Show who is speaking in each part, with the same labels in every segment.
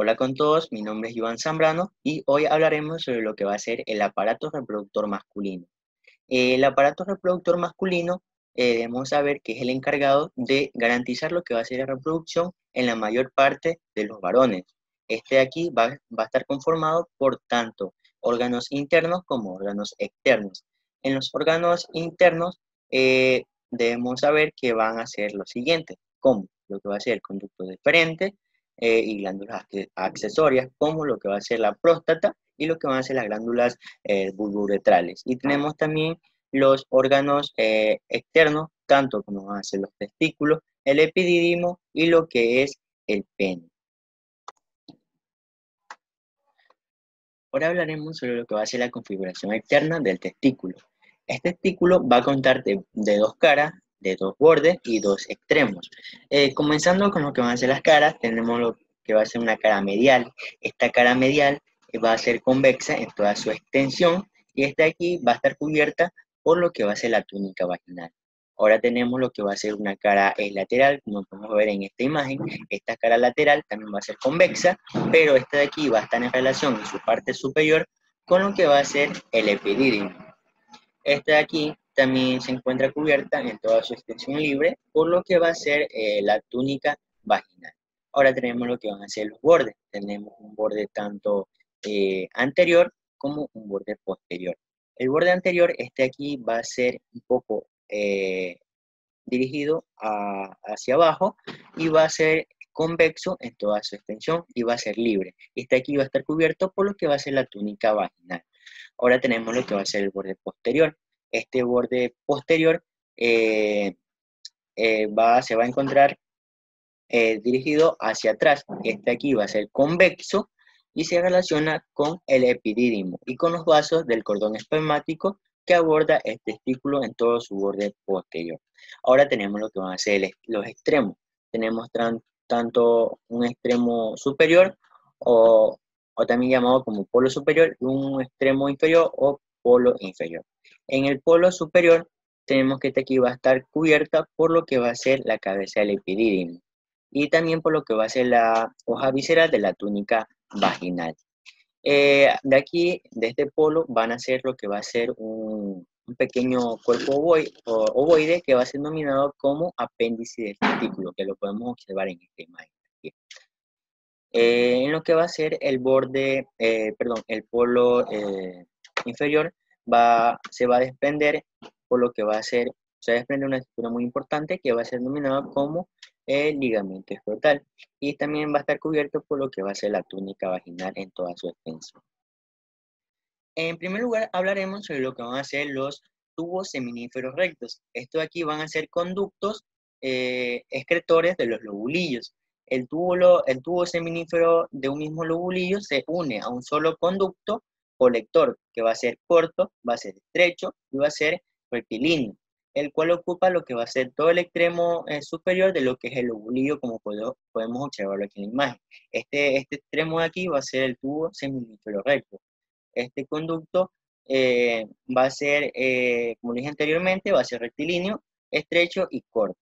Speaker 1: Hola con todos, mi nombre es Iván Zambrano y hoy hablaremos sobre lo que va a ser el aparato reproductor masculino. El aparato reproductor masculino debemos saber que es el encargado de garantizar lo que va a ser la reproducción en la mayor parte de los varones. Este de aquí va a estar conformado por tanto órganos internos como órganos externos. En los órganos internos debemos saber que van a ser los siguientes, como lo que va a ser el conducto deferente y glándulas accesorias, como lo que va a ser la próstata y lo que van a ser las glándulas bulbouretrales. Y tenemos también los órganos externos, tanto como van a ser los testículos, el epidídimo y lo que es el pene. Ahora hablaremos sobre lo que va a ser la configuración externa del testículo. Este testículo va a contar de dos caras, de dos bordes y dos extremos. Comenzando con lo que van a ser las caras, tenemos lo que va a ser una cara medial. Esta cara medial va a ser convexa en toda su extensión y esta de aquí va a estar cubierta por lo que va a ser la túnica vaginal. Ahora tenemos lo que va a ser una cara lateral, como podemos ver en esta imagen. Esta cara lateral también va a ser convexa, pero esta de aquí va a estar en relación en su parte superior con lo que va a ser el epidídimo. Esta de aquí también se encuentra cubierta en toda su extensión libre por lo que va a ser la túnica vaginal. Ahora tenemos lo que van a ser los bordes. Tenemos un borde tanto anterior como un borde posterior. El borde anterior, este aquí va a ser un poco dirigido hacia abajo y va a ser convexo en toda su extensión y va a ser libre. Este aquí va a estar cubierto por lo que va a ser la túnica vaginal. Ahora tenemos lo que va a ser el borde posterior. Este borde posterior se va a encontrar dirigido hacia atrás. Este aquí va a ser convexo y se relaciona con el epidídimo y con los vasos del cordón espermático que aborda el testículo en todo su borde posterior. Ahora tenemos lo que van a ser los extremos. Tenemos tanto un extremo superior o también llamado como polo superior y un extremo inferior o polo inferior. En el polo superior tenemos que este aquí va a estar cubierta por lo que va a ser la cabeza del epidídimo y también por lo que va a ser la hoja visceral de la túnica vaginal. De aquí, de este polo, van a ser lo que va a ser un pequeño cuerpo ovoide que va a ser denominado como apéndice del testículo, que lo podemos observar en esta imagen. En lo que va a ser el borde, el polo inferior se va a desprender por lo que va a ser, se va a desprender una estructura muy importante que va a ser denominada como el ligamento escrotal y también va a estar cubierto por lo que va a ser la túnica vaginal en toda su extensión. En primer lugar hablaremos sobre lo que van a ser los tubos seminíferos rectos. Estos aquí van a ser conductos excretores de los lobulillos. El tubo seminífero de un mismo lobulillo se une a un solo conducto colector, que va a ser corto, va a ser estrecho y va a ser rectilíneo, el cual ocupa lo que va a ser todo el extremo superior de lo que es el lobulillo, como podemos observarlo aquí en la imagen. Este extremo de aquí va a ser el tubo seminífero recto. Este conducto va a ser, como dije anteriormente, va a ser rectilíneo, estrecho y corto.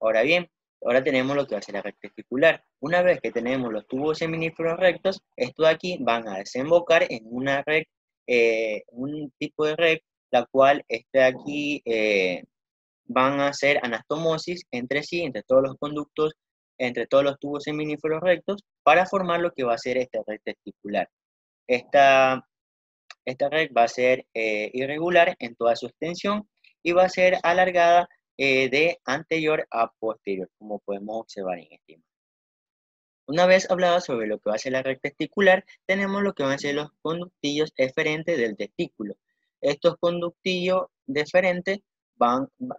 Speaker 1: Ahora bien, ahora tenemos lo que va a ser la red testicular. Una vez que tenemos los tubos seminíferos rectos, estos de aquí van a desembocar en una red, un tipo de red, la cual este de aquí van a hacer anastomosis entre sí, entre todos los conductos, entre todos los tubos seminíferos rectos, para formar lo que va a ser esta red testicular. Esta red va a ser irregular en toda su extensión y va a ser alargada de anterior a posterior, como podemos observar en esta imagen. Una vez hablado sobre lo que va a ser la red testicular, tenemos lo que van a ser los conductillos eferentes del testículo. Estos conductillos deferentes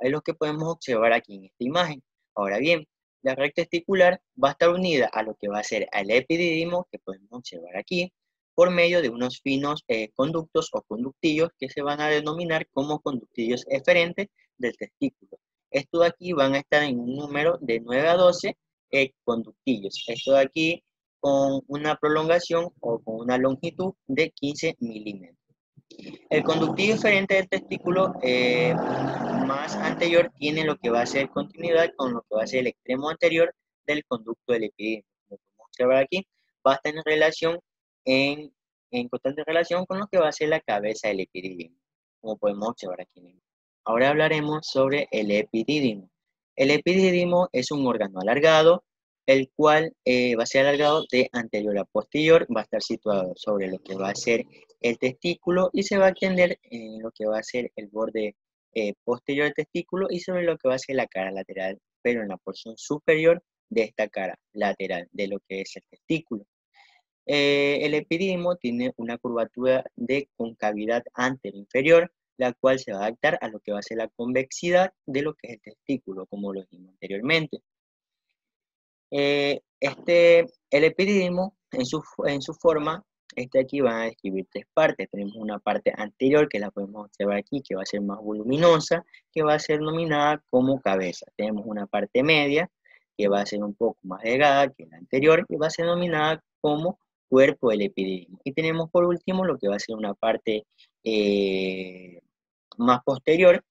Speaker 1: es lo que podemos observar aquí en esta imagen. Ahora bien, la red testicular va a estar unida a lo que va a ser al epidídimo, que podemos observar aquí, por medio de unos finos conductos o conductillos que se van a denominar como conductillos eferentes del testículo. Estos de aquí van a estar en un número de 9 a 12 conductillos. Esto de aquí con una prolongación o con una longitud de 15 milímetros. El conductillo eferente del testículo más anterior tiene lo que va a ser continuidad con lo que va a ser el extremo anterior del conducto del epidídimo. Como podemos observar aquí, va a estar en constante relación con lo que va a ser la cabeza del epidídimo, como podemos observar aquí mismo. Ahora hablaremos sobre el epidídimo. El epidídimo es un órgano alargado, el cual va a ser alargado de anterior a posterior, va a estar situado sobre lo que va a ser el testículo y se va a extender en lo que va a ser el borde posterior del testículo y sobre lo que va a ser la cara lateral, pero en la porción superior de esta cara lateral de lo que es el testículo. El epidídimo tiene una curvatura de concavidad anteroinferior, la cual se va a adaptar a lo que va a ser la convexidad de lo que es el testículo, como lo dijimos anteriormente. El epidídimo, en su forma, aquí va a describir tres partes. Tenemos una parte anterior, que la podemos observar aquí, que va a ser más voluminosa, que va a ser denominada como cabeza. Tenemos una parte media, que va a ser un poco más delgada que la anterior, que va a ser denominada como cuerpo del epidídimo. Y tenemos por último lo que va a ser una parte más posterior,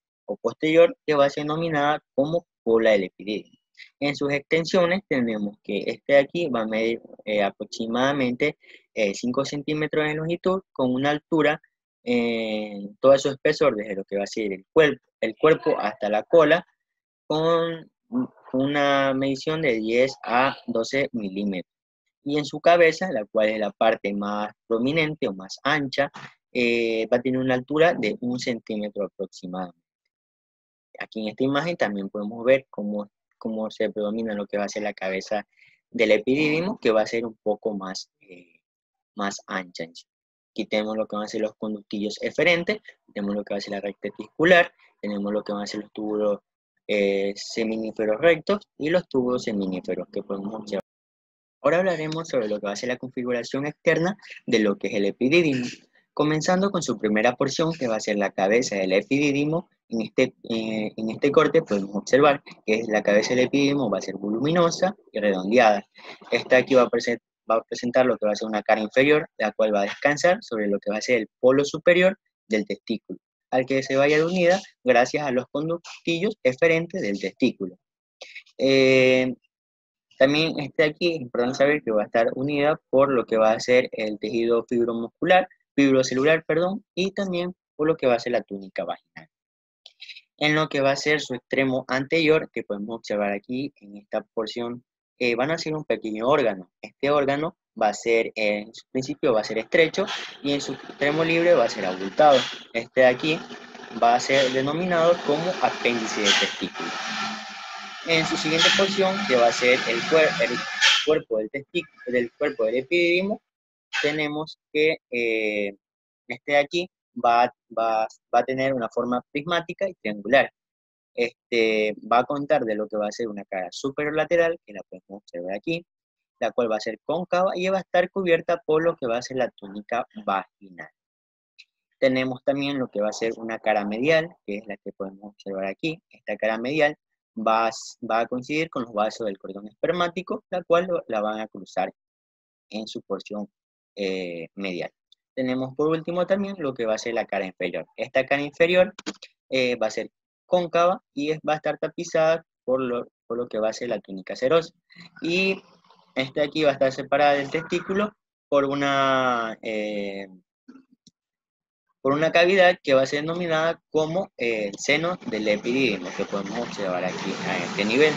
Speaker 1: que va a ser denominada como cola del epidídimo. En sus extensiones tenemos que este de aquí va a medir aproximadamente 5 centímetros de longitud con una altura en todo su espesor desde lo que va a ser el cuerpo hasta la cola con una medición de 10 a 12 milímetros. Y en su cabeza, la cual es la parte más prominente o más ancha, va a tener una altura de 1 centímetro aproximadamente. Aquí en esta imagen también podemos ver cómo se predomina lo que va a ser la cabeza del epidídimo, que va a ser un poco más ancha. Aquí tenemos lo que van a ser los conductillos eferentes, tenemos lo que va a ser la red testicular, tenemos lo que van a ser los túbulos seminíferos rectos y los túbulos seminíferos que podemos observar. Ahora hablaremos sobre lo que va a ser la configuración externa de lo que es el epidídimo, comenzando con su primera porción, que va a ser la cabeza del epidídimo. En este corte podemos observar que la cabeza del epidídimo va a ser voluminosa y redondeada. Esta aquí va a presentar lo que va a ser una cara inferior, la cual va a descansar sobre lo que va a ser el polo superior del testículo, al que se vaya unida gracias a los conductillos eferentes del testículo. También aquí es importante saber que va a estar unida por lo que va a ser el tejido fibrocelular, y también por lo que va a ser la túnica vaginal. En lo que va a ser su extremo anterior, que podemos observar aquí en esta porción, van a ser un pequeño órgano. Este órgano va a ser, en su principio va a ser estrecho y en su extremo libre va a ser abultado. Este de aquí va a ser denominado como apéndice del testículo. En su siguiente porción, que va a ser el cuerpo del cuerpo del epidídimo, tenemos que este de aquí va a tener una forma prismática y triangular. Va a contar de lo que va a ser una cara superior lateral, que la podemos observar aquí, la cual va a ser cóncava y va a estar cubierta por lo que va a ser la túnica vaginal. Tenemos también lo que va a ser una cara medial, que es la que podemos observar aquí. Esta cara medial va a coincidir con los vasos del cordón espermático, la cual la van a cruzar en su porción medial. Tenemos por último también lo que va a ser la cara inferior. Esta cara inferior va a ser cóncava y va a estar tapizada por lo que va a ser la túnica serosa. Y esta aquí va a estar separada del testículo por una cavidad que va a ser denominada como el seno del epidídimo, que podemos observar aquí a este nivel.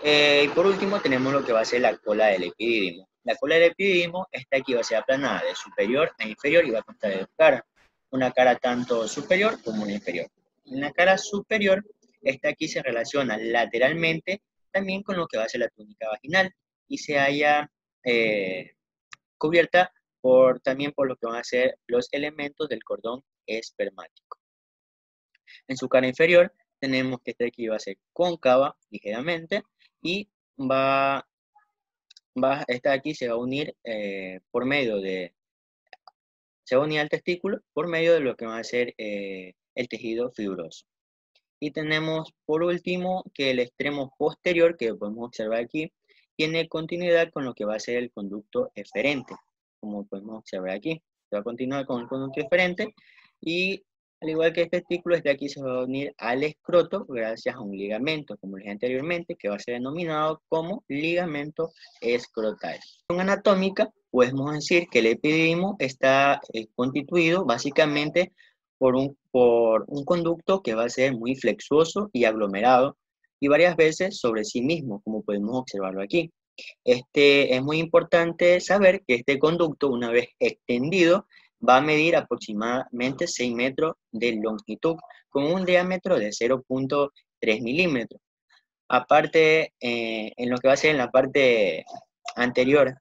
Speaker 1: Y por último tenemos lo que va a ser la cola del epidídimo. La cola del epidídimo, esta aquí va a ser aplanada de superior a inferior y va a constar de dos caras. Una cara tanto superior como una inferior. En la cara superior, esta aquí se relaciona lateralmente también con lo que va a ser la túnica vaginal y se halla cubierta también por lo que van a ser los elementos del cordón espermático. En su cara inferior tenemos que esta aquí va a ser cóncava ligeramente y esta aquí se va a unir se va a unir al testículo por medio de lo que va a ser el tejido fibroso. Y tenemos por último que el extremo posterior, que podemos observar aquí, tiene continuidad con lo que va a ser el conducto eferente, como podemos observar aquí. Se va a continuar con el conducto eferente y Al igual que el testículo, este aquí se va a unir al escroto gracias a un ligamento, como les dije anteriormente, que va a ser denominado como ligamento escrotal. En anatómica, podemos decir que el epididimo está constituido básicamente por un conducto que va a ser muy flexuoso y aglomerado y varias veces sobre sí mismo, como podemos observarlo aquí. Es muy importante saber que este conducto, una vez extendido, va a medir aproximadamente 6 metros de longitud, con un diámetro de 0,3 milímetros. Aparte, en lo que va a ser en la parte anterior,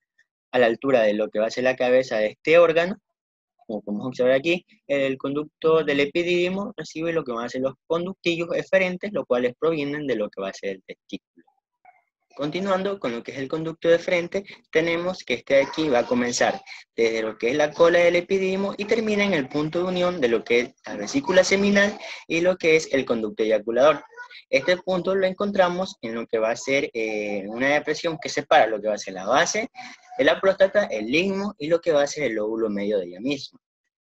Speaker 1: a la altura de lo que va a ser la cabeza de este órgano, como podemos observar aquí, el conducto del epidídimo recibe lo que van a ser los conductillos eferentes, los cuales provienen de lo que va a ser el testículo. Continuando con lo que es el conducto de frente, tenemos que este de aquí va a comenzar desde lo que es la cola del epididimo y termina en el punto de unión de lo que es la vesícula seminal y lo que es el conducto eyaculador. Este punto lo encontramos en lo que va a ser una depresión que separa lo que va a ser la base de la próstata, el ligmo y lo que va a ser el lóbulo medio de ella misma.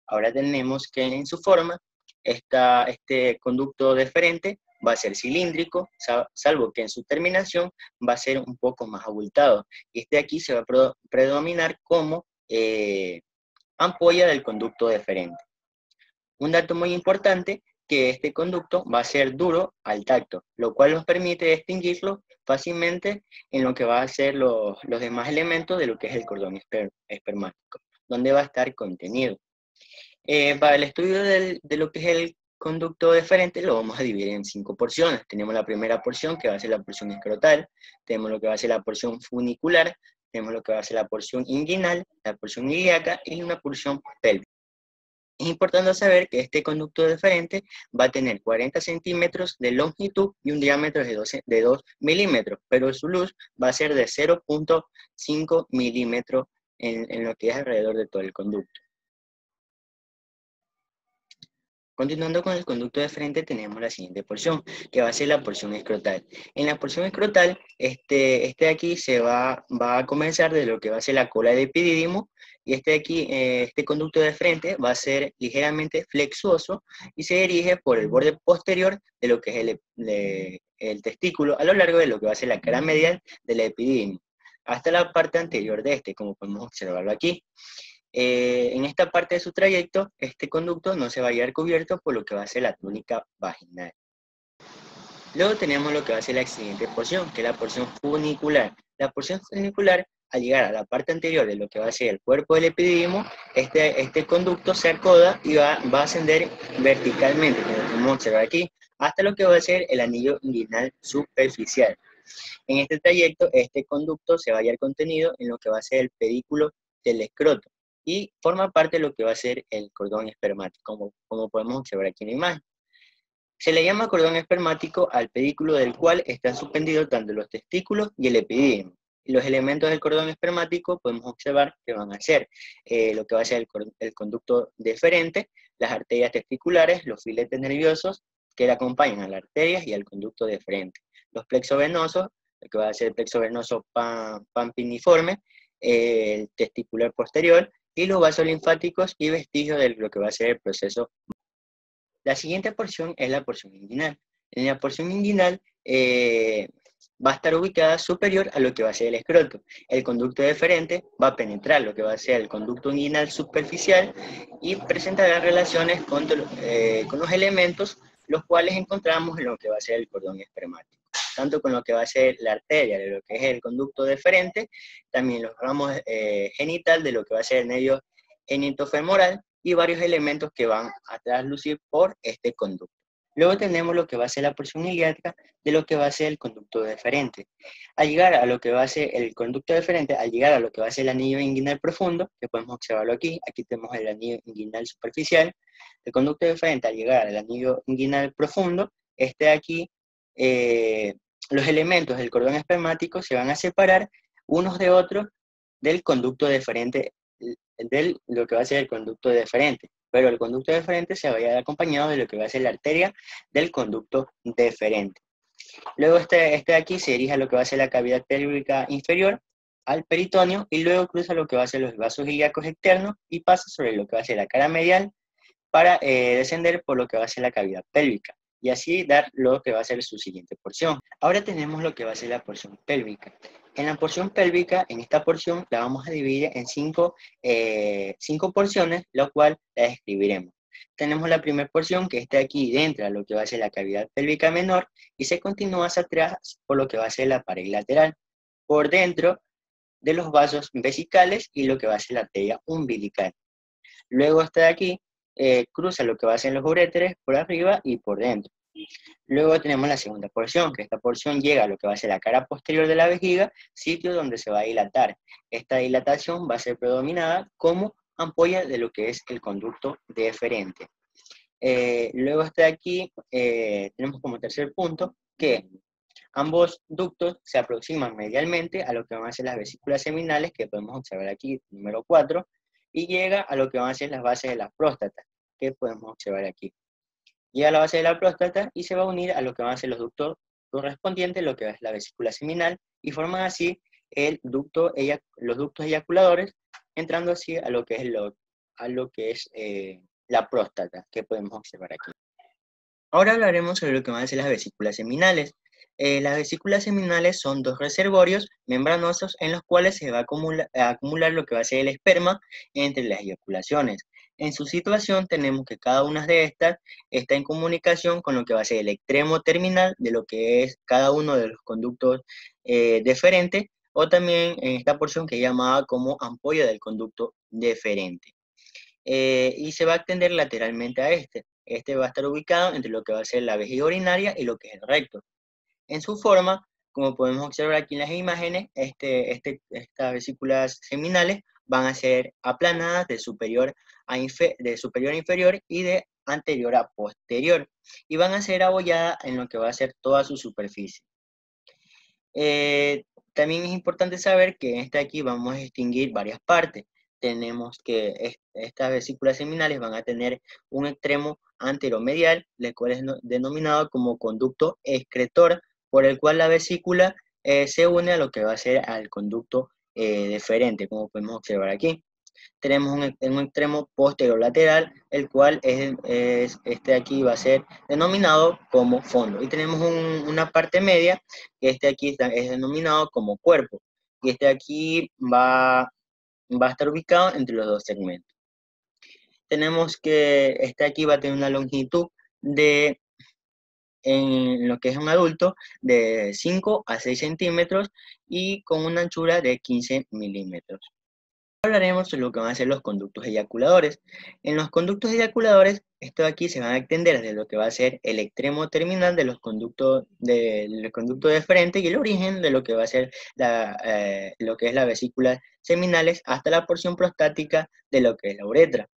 Speaker 1: Ahora tenemos que en su forma, este conducto deferente va a ser cilíndrico, salvo que en su terminación va a ser un poco más abultado. Y este aquí se va a predominar como ampolla del conducto deferente. Un dato muy importante, que este conducto va a ser duro al tacto, lo cual nos permite distinguirlo fácilmente en lo que va a ser los demás elementos de lo que es el cordón espermático, donde va a estar contenido. Para el estudio de lo que es el conducto deferente lo vamos a dividir en 5 porciones. Tenemos la primera porción que va a ser la porción escrotal, tenemos lo que va a ser la porción funicular, tenemos lo que va a ser la porción inguinal, la porción ilíaca y una porción pélvica. Es importante saber que este conducto deferente va a tener 40 centímetros de longitud y un diámetro de 2 milímetros, pero su luz va a ser de 0,5 milímetros en lo que es alrededor de todo el conducto. Continuando con el conducto de frente, tenemos la siguiente porción, que va a ser la porción escrotal. En la porción escrotal, este de aquí va a comenzar de lo que va a ser la cola del epidídimo, y este de aquí, este conducto de frente, va a ser ligeramente flexuoso y se dirige por el borde posterior de lo que es el testículo, a lo largo de lo que va a ser la cara medial del epidídimo, hasta la parte anterior de este, como podemos observarlo aquí. En esta parte de su trayecto, este conducto no se va a hallar cubierto por lo que va a ser la túnica vaginal. Luego tenemos lo que va a ser la siguiente porción, que es la porción funicular. La porción funicular, al llegar a la parte anterior de lo que va a ser el cuerpo del epidídimo, este conducto se acoda y va a ascender verticalmente, como podemos observar aquí, hasta lo que va a ser el anillo inguinal superficial. En este trayecto, este conducto se va a hallar contenido en lo que va a ser el pedículo del escroto y forma parte de lo que va a ser el cordón espermático, como podemos observar aquí en la imagen. Se le llama cordón espermático al pedículo del cual están suspendidos tanto los testículos y el epidídimo. Y los elementos del cordón espermático podemos observar que van a ser lo que va a ser el conducto deferente, las arterias testiculares, los filetes nerviosos que le acompañan a las arterias y al conducto deferente. Los plexos venosos, lo que va a ser el plexo venoso pampiniforme, el testicular posterior y los vasos linfáticos y vestigios de lo que va a ser el proceso. La siguiente porción es la porción inguinal. En la porción inguinal va a estar ubicada superior a lo que va a ser el escroto. El conducto deferente va a penetrar lo que va a ser el conducto inguinal superficial y presentará relaciones con los elementos los cuales encontramos en lo que va a ser el cordón espermático. Tanto con lo que va a ser la arteria de lo que es el conducto deferente, también los ramos genital de lo que va a ser el nervio genitofemoral y varios elementos que van a traslucir por este conducto. Luego tenemos lo que va a ser la porción ilíaca de lo que va a ser el conducto deferente. Al llegar a lo que va a ser el conducto deferente, al llegar a lo que va a ser el anillo inguinal profundo, que podemos observarlo aquí tenemos el anillo inguinal superficial, el conducto deferente al llegar al anillo inguinal profundo, aquí, los elementos del cordón espermático se van a separar unos de otros del conducto deferente, de lo que va a ser el conducto deferente, pero el conducto deferente se va a ir acompañado de lo que va a ser la arteria del conducto deferente. Luego este de aquí se dirige a lo que va a ser la cavidad pélvica inferior, al peritoneo, y luego cruza lo que va a ser los vasos ilíacos externos y pasa sobre lo que va a ser la cara medial para descender por lo que va a ser la cavidad pélvica y así dar lo que va a ser su siguiente porción. Ahora tenemos lo que va a ser la porción pélvica. En la porción pélvica, en esta porción la vamos a dividir en cinco porciones, lo cual la describiremos. Tenemos la primera porción que está aquí dentro de lo que va a ser la cavidad pélvica menor y se continúa hacia atrás por lo que va a ser la pared lateral, por dentro de los vasos vesicales y lo que va a ser la arteria umbilical. Luego está aquí, cruza lo que va a ser los uréteres por arriba y por dentro. Luego tenemos la segunda porción, que esta porción llega a lo que va a ser la cara posterior de la vejiga, sitio donde se va a dilatar. Esta dilatación va a ser predominada como ampolla de lo que es el conducto deferente. Luego está aquí, tenemos como tercer punto, que ambos ductos se aproximan medialmente a lo que van a ser las vesículas seminales, que podemos observar aquí, número 4, y llega a lo que van a ser las bases de la próstata, que podemos observar aquí. Llega a la base de la próstata y se va a unir a lo que van a ser los ductos correspondientes, lo que es la vesícula seminal, y forman así los ductos eyaculadores, entrando así a lo que es, la próstata, que podemos observar aquí. Ahora hablaremos sobre lo que van a ser las vesículas seminales. Las vesículas seminales son dos reservorios membranosos en los cuales se va a acumular lo que va a ser el esperma entre las eyaculaciones. En su situación tenemos que cada una de estas está en comunicación con lo que va a ser el extremo terminal de lo que es cada uno de los conductos deferentes, o también en esta porción que es llamada como ampolla del conducto deferente. Y se va a extender lateralmente a este. Este va a estar ubicado entre lo que va a ser la vejiga urinaria y lo que es el recto. En su forma, como podemos observar aquí en las imágenes, estas vesículas seminales van a ser aplanadas de superior a inferior y de anterior a posterior, y van a ser abolladas en lo que va a ser toda su superficie. También es importante saber que en esta aquí vamos a distinguir varias partes. Tenemos que estas vesículas seminales van a tener un extremo anteromedial, el cual es denominado como conducto excretor, por el cual la vesícula se une a lo que va a ser al conducto deferente, como podemos observar aquí. Tenemos un extremo posterolateral, el cual este aquí va a ser denominado como fondo. Y tenemos una parte media, que este aquí es denominado como cuerpo. Y este aquí va a estar ubicado entre los dos segmentos. Tenemos que este aquí va a tener una longitud en lo que es un adulto, de 5 a 6 centímetros y con una anchura de 15 milímetros. Hablaremos sobre lo que van a ser los conductos eyaculadores. En los conductos eyaculadores, esto aquí se van a extender desde lo que va a ser el extremo terminal de los conductos del conducto deferente y el origen de lo que va a ser lo que es la vesícula seminales hasta la porción prostática de lo que es la uretra.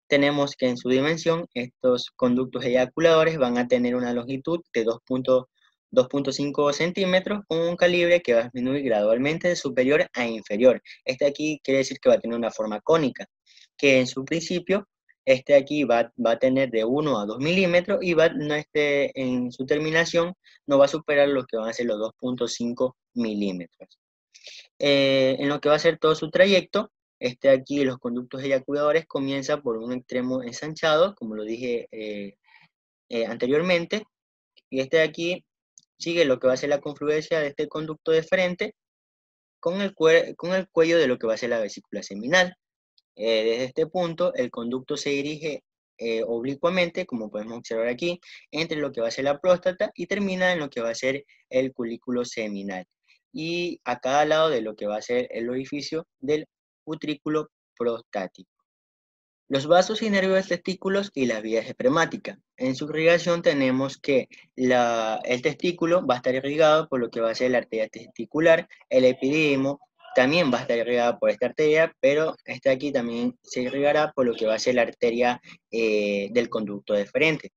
Speaker 1: Tenemos que en su dimensión estos conductos eyaculadores van a tener una longitud de 2.5 centímetros con un calibre que va a disminuir gradualmente de superior a inferior. Este aquí quiere decir que va a tener una forma cónica, que en su principio este aquí va a tener de 1 a 2 milímetros y en su terminación no va a superar lo que van a ser los 2.5 milímetros. En lo que va a ser todo su trayecto, aquí los conductos eyaculadores comienzan por un extremo ensanchado, como lo dije anteriormente, y este de aquí sigue lo que va a ser la confluencia de este conducto deferente con el cuello de lo que va a ser la vesícula seminal. Desde este punto, el conducto se dirige oblicuamente, como podemos observar aquí, entre lo que va a ser la próstata y termina en lo que va a ser el culículo seminal. Y a cada lado de lo que va a ser el orificio del utrículo prostático. Los vasos y nervios de testículos y las vías espermáticas. En su irrigación tenemos que el testículo va a estar irrigado por lo que va a ser la arteria testicular, el epidídimo también va a estar irrigado por esta arteria, pero esta aquí también se irrigará por lo que va a ser la arteria del conducto deferente,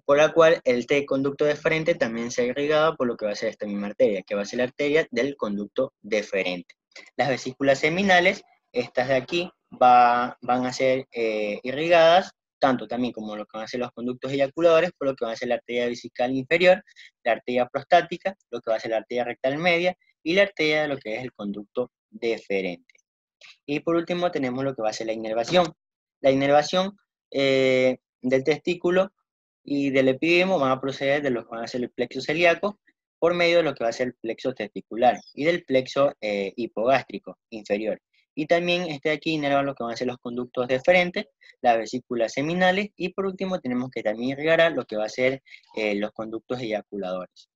Speaker 1: por la cual el conducto deferente también se ha irrigado por lo que va a ser esta misma arteria, que va a ser la arteria del conducto deferente. Las vesículas seminales, estas de aquí, van a ser irrigadas, tanto también como lo que van a ser los conductos eyaculadores, por lo que va a ser la arteria vesical inferior, la arteria prostática, lo que va a ser la arteria rectal media, y la arteria de lo que es el conducto deferente. Y por último tenemos lo que va a ser la inervación. La inervación del testículo y del epidemo van a proceder de lo que van a ser el plexo celíaco por medio de lo que va a ser el plexo testicular y del plexo hipogástrico inferior. Y también aquí inervan lo que van a ser los conductos deferentes, las vesículas seminales y por último tenemos que también irrigar lo que va a ser los conductos eyaculadores.